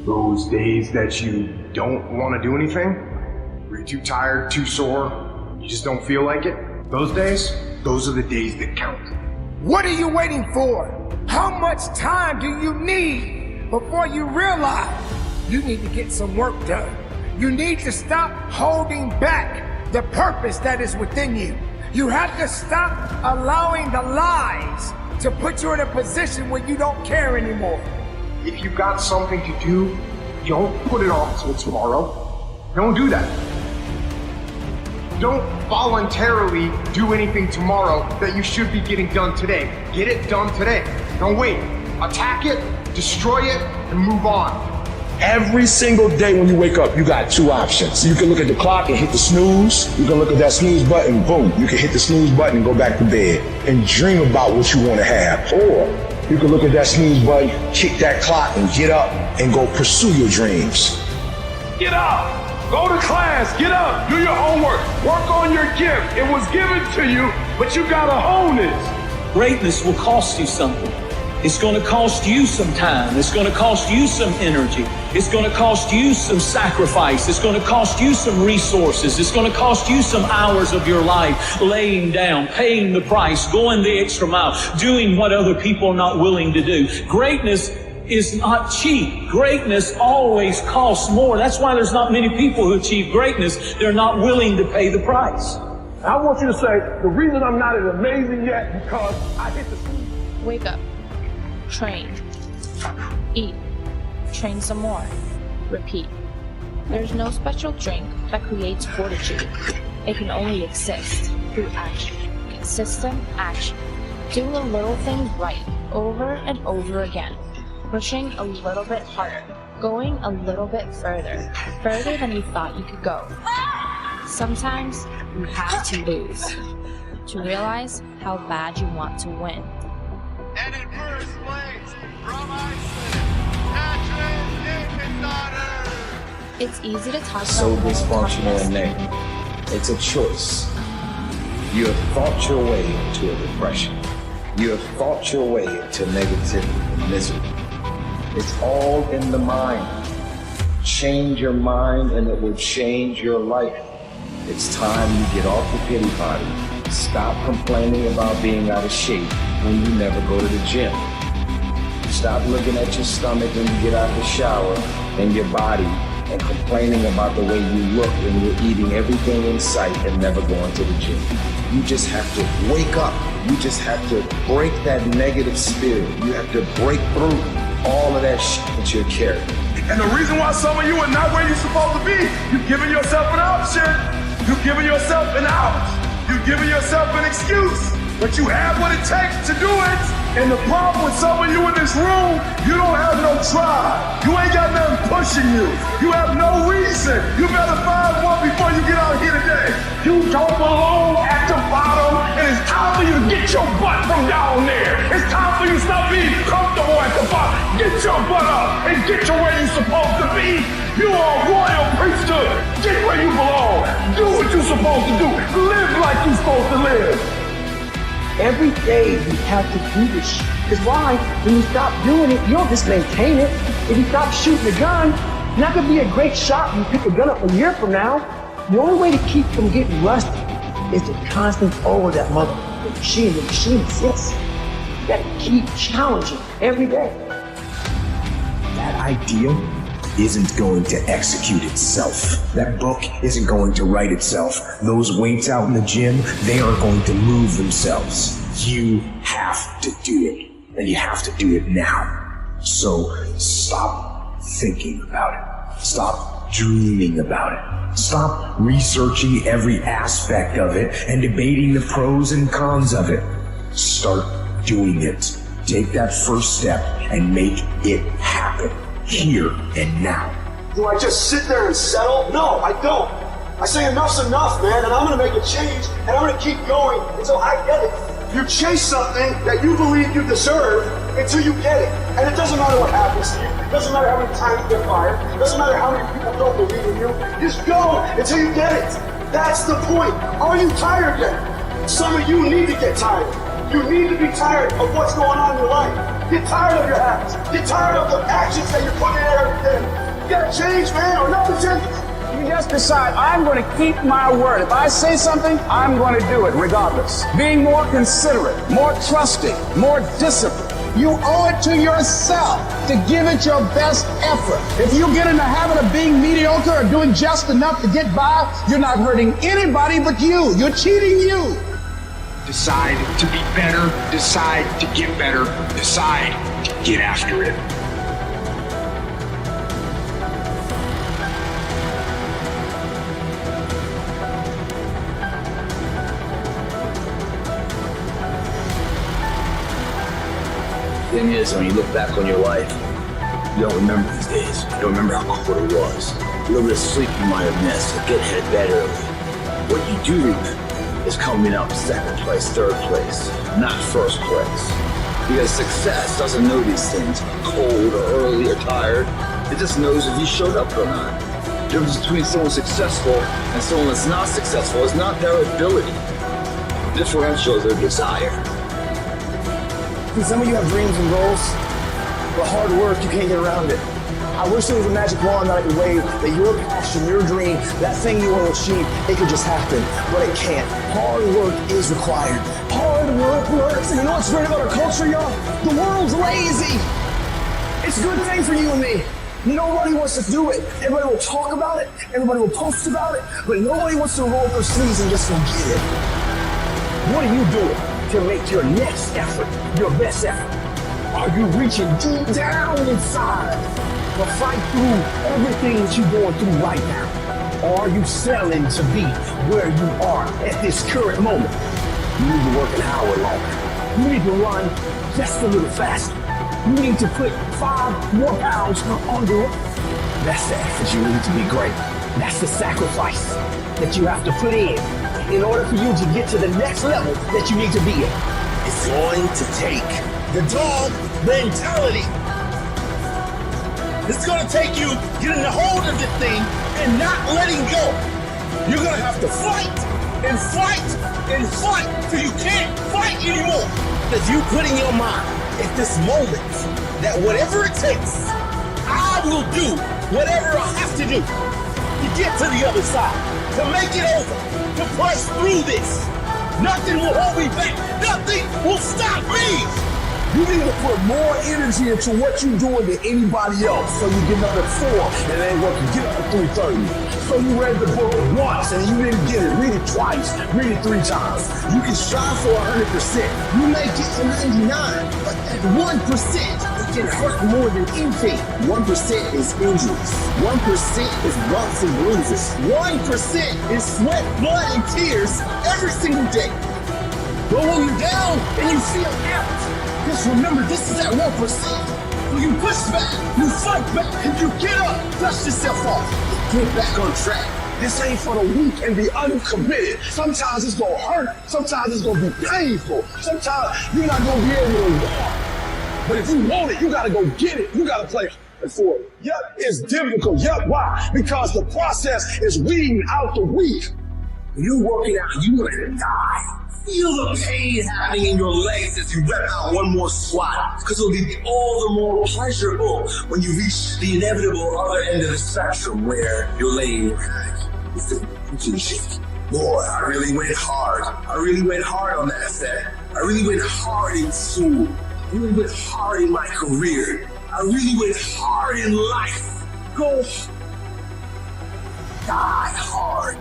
Those days that you don't want to do anything, where you're too tired, too sore, you just don't feel like it, those days, those are the days that count. What are you waiting for? How much time do you need before you realize you need to get some work done? You need to stop holding back the purpose that is within you. You have to stop allowing the lies to put you in a position where you don't care anymore. If you've got something to do, don't put it off till tomorrow. Don't do that. Don't voluntarily do anything tomorrow that you should be getting done today. Get it done today. Don't wait. Attack it, destroy it, and move on. Every single day when you wake up, you got two options. You can look at the clock and hit the snooze. You can look at that snooze button, boom. You can hit the snooze button and go back to bed and dream about what you want to have. Or you can look at that snooze button, kick that clock, and get up and go pursue your dreams. Get up! Go to class, get up, do your homework, work on your gift. It was given to you, but you gotta hone it. Greatness will cost you something. It's going to cost you some time. It's going to cost you some energy. It's going to cost you some sacrifice. It's going to cost you some resources. It's going to cost you some hours of your life laying down, paying the price, going the extra mile, doing what other people are not willing to do. Greatness is not cheap. Greatness always costs more. That's why there's not many people who achieve greatness. They're not willing to pay the price. I want you to say, the reason I'm not as amazing yet because I hit the... Wake up. Train. Eat. Train some more. Repeat. There's no special drink that creates fortitude. It can only exist through action. Consistent action. Doing the little things right over and over again. Pushing a little bit harder. Going a little bit further. Further than you thought you could go. Sometimes you have to lose to realize how bad you want to win. And in first place, from Iceland, Katrin Ingensdottir. It's easy to talk So about dysfunctional toughness. and negative. It's a choice. You have thought your way into a depression. You have thought your way into negativity and misery. It's all in the mind. Change your mind and it will change your life. It's time you get off the pity party. Stop complaining about being out of shape when you never go to the gym. Stop looking at your stomach when you get out of the shower and your body and complaining about the way you look when you're eating everything in sight and never going to the gym. You just have to wake up. You just have to break that negative spirit. You have to break through all of that shit that you're carrying. And the reason why some of you are not where you're supposed to be, you've given yourself an option. You've given yourself an out. You've given yourself an excuse. But you have what it takes to do it. And the problem with some of you in this room, you don't have no drive. You ain't got nothing pushing you. You have no reason. You better find one before you get out here today. You don't belong at the bottom, and it's time for you to get your butt from down there. It's time for you to stop being comfortable at the bottom. Get your butt up and get to where you're supposed to be. You are a royal priesthood. Get where you belong. Do what you're supposed to do. Live like you're supposed to live. Every day you have to do this shit. Because why? When you stop doing it, you don't just maintain it. If you stop shooting a gun, you're not going to be a great shot when you pick a gun up a year from now. The only way to keep from getting rusty is to constantly over that motherfucking machine. The machine exists. You got to keep challenging every day. That idea isn't going to execute itself. That book isn't going to write itself. Those weights out in the gym, they aren't going to move themselves. You have to do it, and you have to do it now. So stop thinking about it. Stop dreaming about it. Stop researching every aspect of it and debating the pros and cons of it. Start doing it. Take that first step and make it happen. Here and now. Do I just sit there and settle? No, I don't. I say enough's enough, man, and I'm gonna make a change, and I'm gonna keep going until I get it. You chase something that you believe you deserve until you get it. And it doesn't matter what happens to you. It doesn't matter how many times you get fired. It doesn't matter how many people don't believe in you. Just go until you get it. That's the point. Are you tired yet? Some of you need to get tired. You need to be tired of what's going on in your life. Get tired of your habits. Get tired of the actions that you're putting in every day. that change, man, or nothing changes. You just decide, I'm going to keep my word. If I say something, I'm going to do it regardless. Being more considerate, more trusting, more disciplined. You owe it to yourself to give it your best effort. If you get in the habit of being mediocre or doing just enough to get by, you're not hurting anybody but you. You're cheating you. Decide to be better. Decide to get better. Decide to get after it. The thing is, when you look back on your life, you don't remember these days. You don't remember how cool it was. A little bit of sleep you might have missed, or getting out of bed early. What you do remember is coming up second place, third place, not first place. Because success doesn't know these things, cold or early or tired. It just knows if you showed up or not. The difference between someone successful and someone that's not successful is not their ability. The differential is their desire. See, some of you have dreams and goals, but hard work, you can't get around it. I wish there was a magic wand that I could wave, that your passion, your dream, that thing you want to achieve, it could just happen, but it can't. Hard work is required. Hard work works. And you know what's great about our culture, y'all? The world's lazy. It's a good thing for you and me. Nobody wants to do it. Everybody will talk about it, everybody will post about it, but nobody wants to roll up their sleeves and just go get it. What are you doing to make your next effort your best effort? Are you reaching deep down inside to fight through everything that you're going through right now? Or are you settling to be where you are at this current moment? You need to work an hour longer. You need to run just a little faster. You need to put 5 more pounds on the road. That's the effort you need to be great. That's the sacrifice that you have to put in order for you to get to the next level that you need to be in. It's going to take the dog mentality. It's going to take you getting a hold of the thing and not letting go. You're going to have to fight and fight and fight till you can't fight anymore. If you put in your mind at this moment that whatever it takes, I will do whatever I have to do to get to the other side, to make it over, to press through this. Nothing will hold me back. Nothing will stop me. You need to put more energy into what you're doing than anybody else. So you get up at 4 and it ain't working. Get up at 3:30. So you read the book once and you didn't get it. Read it twice. Read it 3 times. You can strive for 100%. You may get to 99, but at 1%, it can hurt more than anything. 1% is injuries. 1% is bumps and bruises. 1% is sweat, blood, and tears every single day. But when you're down and you feel out, just remember, this is at 1%. When you push back, you fight back, and you get up, dust yourself off, get back on track. This ain't for the weak and the uncommitted. Sometimes it's gonna hurt. Sometimes it's gonna be painful. Sometimes you're not gonna be able to walk. But if you want it, you gotta go get it. You gotta play for it. Yep, it's difficult. Yep, why? Because the process is weeding out the weak. When you're working out, you want to die. Feel the pain happening in your legs as you rep out one more squat, because it'll be all the more pleasurable when you reach the inevitable other end of the spectrum where you're laying your back with the protein shake. Boy, I really went hard. I really went hard on that set. I really went hard in school. I really went hard in my career. I really went hard in life. Go die hard.